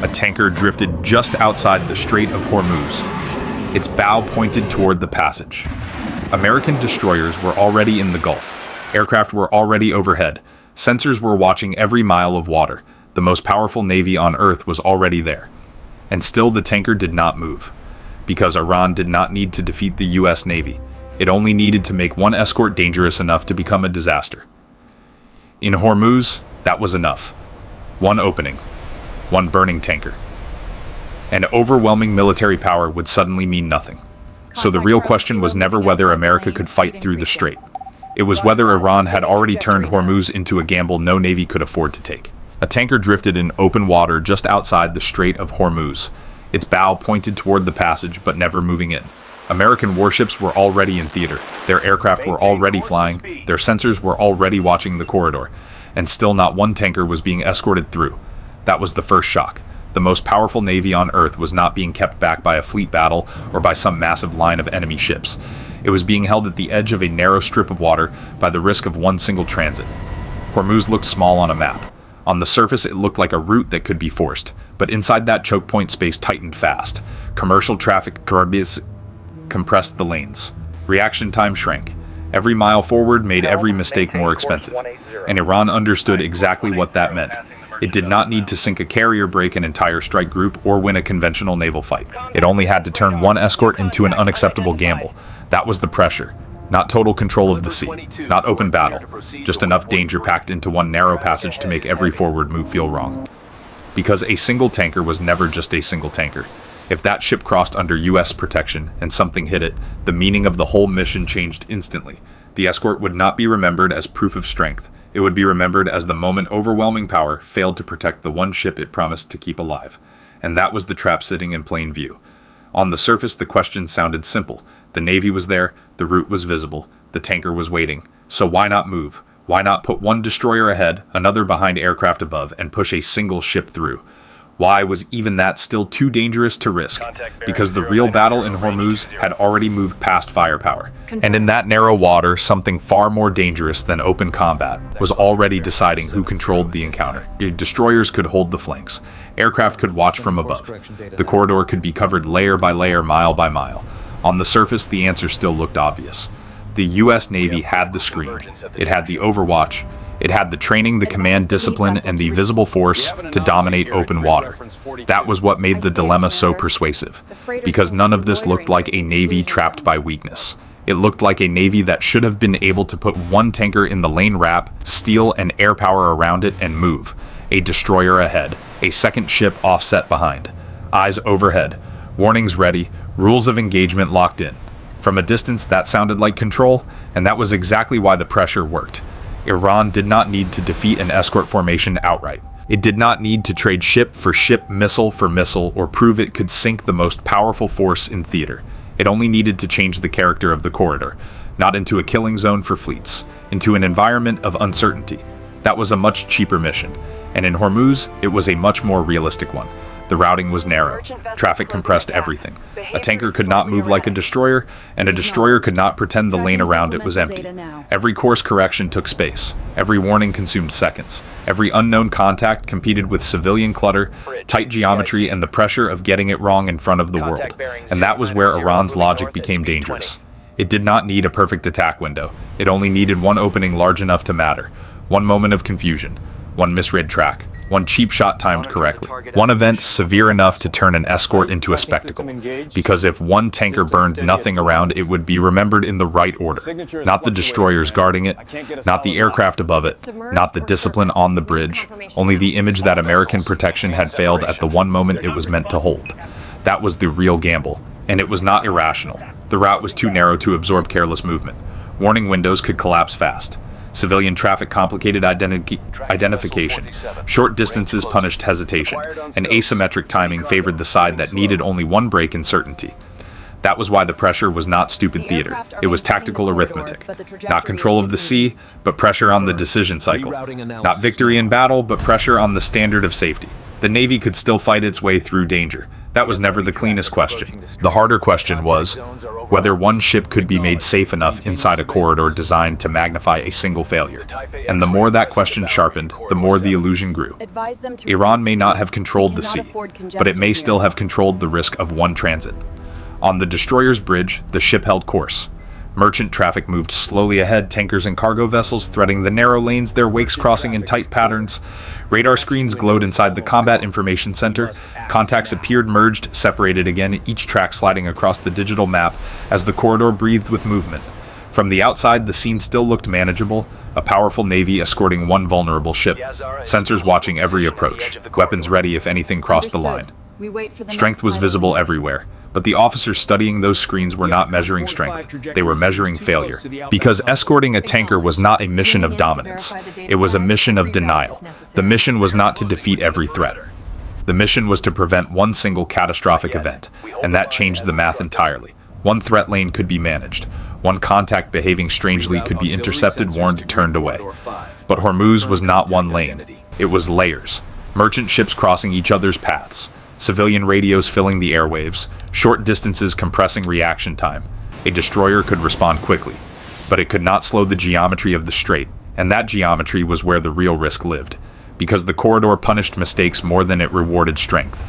A tanker drifted just outside the Strait of Hormuz. Its bow pointed toward the passage. American destroyers were already in the Gulf. Aircraft were already overhead. Sensors were watching every mile of water. The most powerful navy on Earth was already there. And still the tanker did not move. Because Iran did not need to defeat the US Navy. It only needed to make one escort dangerous enough to become a disaster. In Hormuz, that was enough. One opening. One burning tanker. And overwhelming military power would suddenly mean nothing. So the real question was never whether America could fight through the strait. It was whether Iran had already turned Hormuz into a gamble no navy could afford to take. A tanker drifted in open water just outside the Strait of Hormuz. Its bow pointed toward the passage, but never moving in. American warships were already in theater. Their aircraft were already flying. Their sensors were already watching the corridor. And still not one tanker was being escorted through. That was the first shock. The most powerful navy on Earth was not being kept back by a fleet battle or by some massive line of enemy ships. It was being held at the edge of a narrow strip of water by the risk of one single transit. Hormuz looked small on a map. On the surface, it looked like a route that could be forced, but inside that choke point, space tightened fast. Commercial traffic compressed the lanes. Reaction time shrank. Every mile forward made every mistake more expensive, and Iran understood exactly what that meant. It did not need to sink a carrier, break an entire strike group, or win a conventional naval fight. It only had to turn one escort into an unacceptable gamble. That was the pressure. Not total control of the sea, not open battle, just enough danger packed into one narrow passage to make every forward move feel wrong. Because a single tanker was never just a single tanker. If that ship crossed under US protection and something hit it, the meaning of the whole mission changed instantly. The escort would not be remembered as proof of strength. It would be remembered as the moment overwhelming power failed to protect the one ship it promised to keep alive. And that was the trap sitting in plain view. On the surface, the question sounded simple. The Navy was there, the route was visible, the tanker was waiting. So why not move? Why not put one destroyer ahead, another behind aircraft above, and push a single ship through? Why was even that still too dangerous to risk? Because the real battle in Hormuz had already moved past firepower. And in that narrow water, something far more dangerous than open combat was already deciding who controlled the encounter. Destroyers could hold the flanks. Aircraft could watch from above. The corridor could be covered layer by layer, mile by mile. On the surface, the answer still looked obvious. The US Navy had the screen. It had the overwatch. It had the training, the command discipline, and the visible force to dominate open water. That was what made the dilemma so persuasive, because none of this looked like a navy trapped by weakness. It looked like a navy that should have been able to put one tanker in the lane wrap, steel and air power around it, and move. A destroyer ahead, a second ship offset behind. Eyes overhead, warnings ready, rules of engagement locked in. From a distance, that sounded like control, and that was exactly why the pressure worked. Iran did not need to defeat an escort formation outright. It did not need to trade ship for ship, missile for missile, or prove it could sink the most powerful force in theater. It only needed to change the character of the corridor, not into a killing zone for fleets, into an environment of uncertainty. That was a much cheaper mission, and in Hormuz, it was a much more realistic one. The routing was narrow. Traffic compressed everything. A tanker could not move like a destroyer, and a destroyer could not pretend the lane around it was empty. Every course correction took space. Every warning consumed seconds. Every unknown contact competed with civilian clutter, tight geometry, and the pressure of getting it wrong in front of the world. And that was where Iran's logic became dangerous. It did not need a perfect attack window. It only needed one opening large enough to matter. One moment of confusion. One misread track. One cheap shot timed correctly. One event severe enough to turn an escort into a spectacle. Because if one tanker burned nothing around, it would be remembered in the right order. Not the destroyers guarding it, not the aircraft above it, not the discipline on the bridge, only the image that American protection had failed at the one moment it was meant to hold. That was the real gamble, and it was not irrational. The route was too narrow to absorb careless movement. Warning windows could collapse fast. Civilian traffic complicated identification. Short distances punished hesitation, and asymmetric timing favored the side that needed only one break in certainty. That was why the pressure was not stupid theater. It was tactical arithmetic. Not control of the sea, but pressure on the decision cycle. Not victory in battle, but pressure on the standard of safety. The Navy could still fight its way through danger. That was never the cleanest question. The harder question was whether one ship could be made safe enough inside a corridor designed to magnify a single failure. And the more that question sharpened, the more the illusion grew. Iran may not have controlled the sea, but it may still have controlled the risk of one transit. On the destroyer's bridge, the ship held course. Merchant traffic moved slowly ahead, tankers and cargo vessels threading the narrow lanes, their wakes crossing in tight patterns. Radar screens glowed inside the Combat Information Center. Contacts appeared merged, separated again, each track sliding across the digital map as the corridor breathed with movement. From the outside, the scene still looked manageable, a powerful navy escorting one vulnerable ship, sensors watching every approach, weapons ready if anything crossed the line. Strength was visible everywhere, but the officers studying those screens were not measuring strength, they were measuring failure. Because escorting a tanker was not a mission of dominance, it was a mission of denial. The mission was not to defeat every threat. The mission was to prevent one single catastrophic event, and that changed the math entirely. One threat lane could be managed. One contact behaving strangely could be intercepted, warned, turned away. But Hormuz was not one lane. It was layers. Merchant ships crossing each other's paths. Civilian radios filling the airwaves, short distances compressing reaction time. A destroyer could respond quickly, but it could not slow the geometry of the strait, and that geometry was where the real risk lived, because the corridor punished mistakes more than it rewarded strength.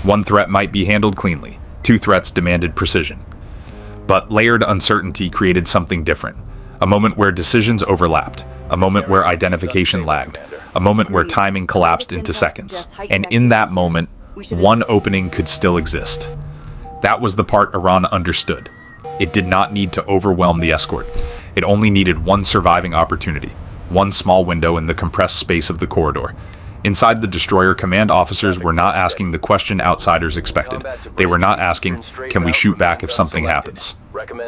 One threat might be handled cleanly, two threats demanded precision. But layered uncertainty created something different, a moment where decisions overlapped, a moment where identification lagged, a moment where timing collapsed into seconds, and in that moment, one opening could still exist. That was the part Iran understood. It did not need to overwhelm the escort. It only needed one surviving opportunity, one small window in the compressed space of the corridor. Inside the destroyer, command officers were not asking the question outsiders expected. They were not asking, can we shoot back if something happens?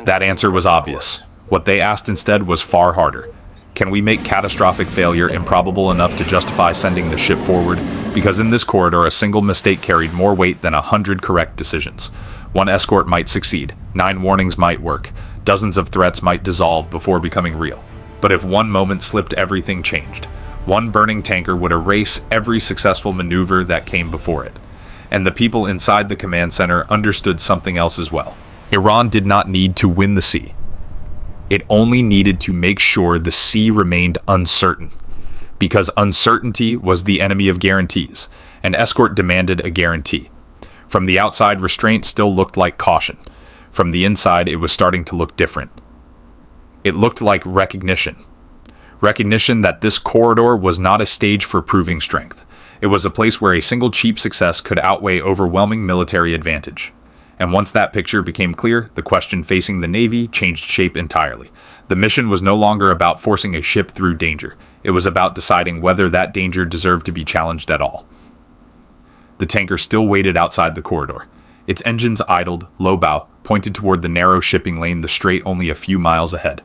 That answer was obvious. What they asked instead was far harder. Can we make catastrophic failure improbable enough to justify sending the ship forward? Because in this corridor, a single mistake carried more weight than 100 correct decisions. One escort might succeed, 9 warnings might work, dozens of threats might dissolve before becoming real. But if one moment slipped, everything changed. One burning tanker would erase every successful maneuver that came before it. And the people inside the command center understood something else as well. Iran did not need to win the sea. It only needed to make sure the sea remained uncertain, because uncertainty was the enemy of guarantees, and escort demanded a guarantee. From the outside, restraint still looked like caution. From the inside, it was starting to look different. It looked like recognition. Recognition that this corridor was not a stage for proving strength. It was a place where a single cheap success could outweigh overwhelming military advantage. And once that picture became clear, the question facing the Navy changed shape entirely. The mission was no longer about forcing a ship through danger. It was about deciding whether that danger deserved to be challenged at all. The tanker still waited outside the corridor. Its engines idled, low bow, pointed toward the narrow shipping lane, the strait only a few miles ahead.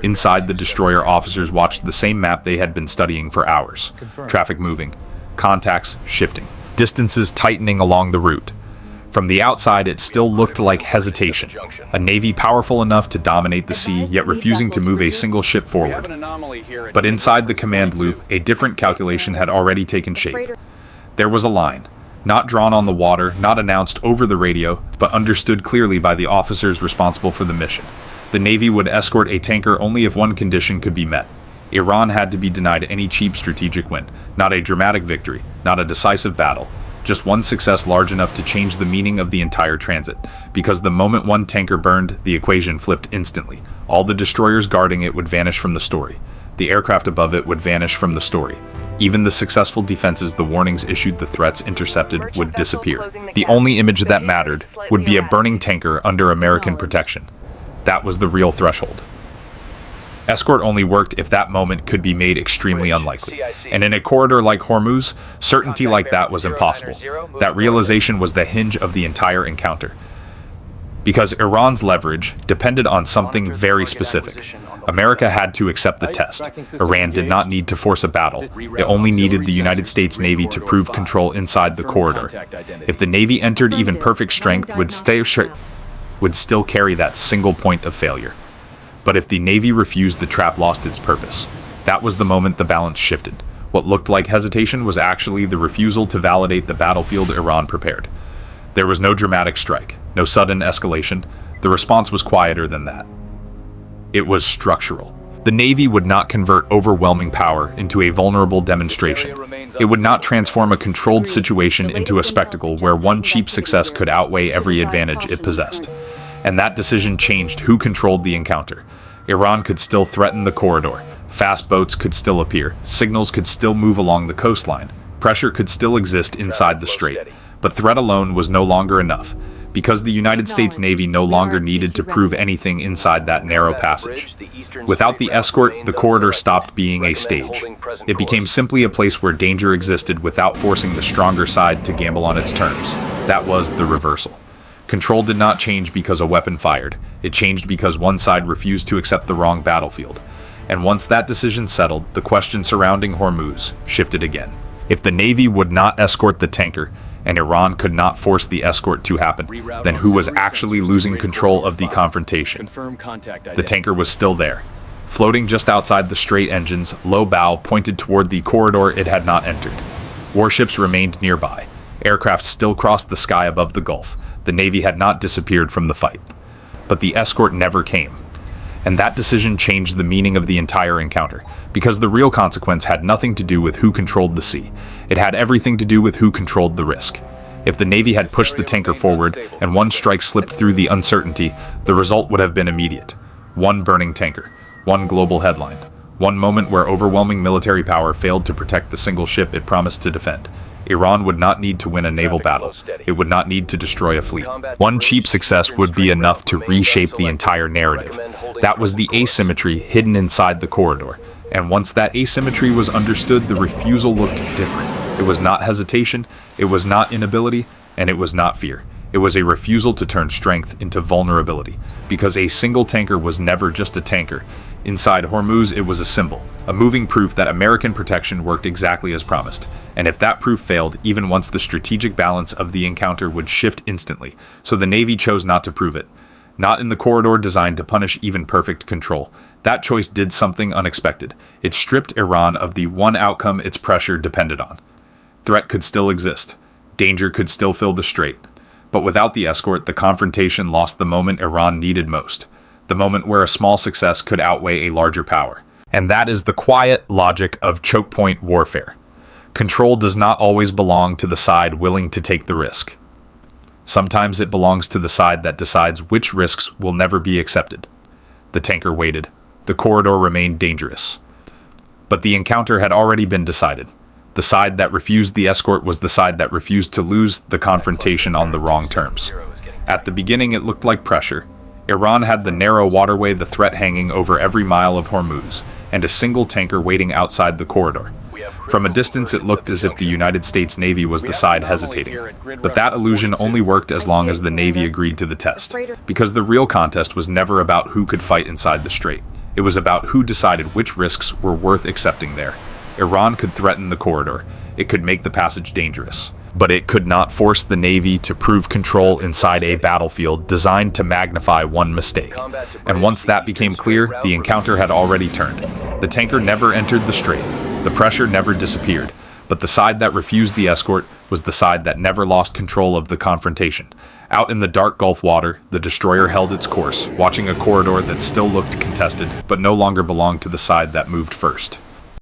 Inside the destroyer, officers watched the same map they had been studying for hours. Traffic moving, contacts shifting, distances tightening along the route. From the outside, it still looked like hesitation. A navy powerful enough to dominate the sea, yet refusing to move a single ship forward. But inside the command loop, a different calculation had already taken shape. There was a line, not drawn on the water, not announced over the radio, but understood clearly by the officers responsible for the mission. The Navy would escort a tanker only if one condition could be met. Iran had to be denied any cheap strategic win, not a dramatic victory, not a decisive battle. Just one success large enough to change the meaning of the entire transit, because the moment one tanker burned, the equation flipped instantly. All the destroyers guarding it would vanish from the story. The aircraft above it would vanish from the story. Even the successful defenses, the warnings issued, the threats intercepted, would disappear. The only image that mattered would be a burning tanker under American protection. That was the real threshold. Escort only worked if that moment could be made extremely unlikely. And in a corridor like Hormuz, certainty like that was impossible. That realization was the hinge of the entire encounter. Because Iran's leverage depended on something very specific. America had to accept the test. Iran did not need to force a battle. It only needed the United States Navy to prove control inside the corridor. If the Navy entered, even perfect strength would still carry that single point of failure. But if the Navy refused, the trap lost its purpose. That was the moment the balance shifted. What looked like hesitation was actually the refusal to validate the battlefield Iran prepared. There was no dramatic strike, no sudden escalation. The response was quieter than that. It was structural. The Navy would not convert overwhelming power into a vulnerable demonstration. It would not transform a controlled situation into a spectacle where one cheap success could outweigh every advantage it possessed. And that decision changed who controlled the encounter. Iran could still threaten the corridor. Fast boats could still appear. Signals could still move along the coastline. Pressure could still exist inside the strait. But threat alone was no longer enough, because the United States Navy no longer needed to prove anything inside that narrow passage. Without the escort, the corridor stopped being a stage. It became simply a place where danger existed without forcing the stronger side to gamble on its terms. That was the reversal. Control did not change because a weapon fired. It changed because one side refused to accept the wrong battlefield. And once that decision settled, the question surrounding Hormuz shifted again. If the Navy would not escort the tanker, and Iran could not force the escort to happen, then who was actually losing control of the confrontation? The tanker was still there. Floating just outside the strait, engines, low bow, pointed toward the corridor it had not entered. Warships remained nearby. Aircraft still crossed the sky above the Gulf. The Navy had not disappeared from the fight. But the escort never came. And that decision changed the meaning of the entire encounter, because the real consequence had nothing to do with who controlled the sea. It had everything to do with who controlled the risk. If the Navy had pushed the tanker forward and one strike slipped through the uncertainty, the result would have been immediate. One burning tanker, one global headline, one moment where overwhelming military power failed to protect the single ship it promised to defend. Iran would not need to win a naval battle. It would not need to destroy a fleet. One cheap success would be enough to reshape the entire narrative. That was the asymmetry hidden inside the corridor. And once that asymmetry was understood, the refusal looked different. It was not hesitation, it was not inability, and it was not fear. It was a refusal to turn strength into vulnerability, because a single tanker was never just a tanker. Inside Hormuz, it was a symbol, a moving proof that American protection worked exactly as promised. And if that proof failed, even once the strategic balance of the encounter would shift instantly. So the Navy chose not to prove it. Not in the corridor designed to punish even perfect control. That choice did something unexpected. It stripped Iran of the one outcome its pressure depended on. Threat could still exist. Danger could still fill the strait. But without the escort, the confrontation lost the moment Iran needed most. The moment where a small success could outweigh a larger power. And that is the quiet logic of choke point warfare. Control does not always belong to the side willing to take the risk. Sometimes it belongs to the side that decides which risks will never be accepted. The tanker waited. The corridor remained dangerous. But the encounter had already been decided. The side that refused the escort was the side that refused to lose the confrontation on the wrong terms. At the beginning, it looked like pressure. Iran had the narrow waterway, the threat hanging over every mile of Hormuz, and a single tanker waiting outside the corridor. From a distance, it looked as if the United States Navy was the side hesitating. But that illusion only worked as long as the Navy agreed to the test, because the real contest was never about who could fight inside the strait. It was about who decided which risks were worth accepting there. Iran could threaten the corridor. It could make the passage dangerous. But it could not force the Navy to prove control inside a battlefield designed to magnify one mistake. And once that became clear, the encounter had already turned. The tanker never entered the strait. The pressure never disappeared. But the side that refused the escort was the side that never lost control of the confrontation. Out in the dark Gulf water, the destroyer held its course, watching a corridor that still looked contested, but no longer belonged to the side that moved first.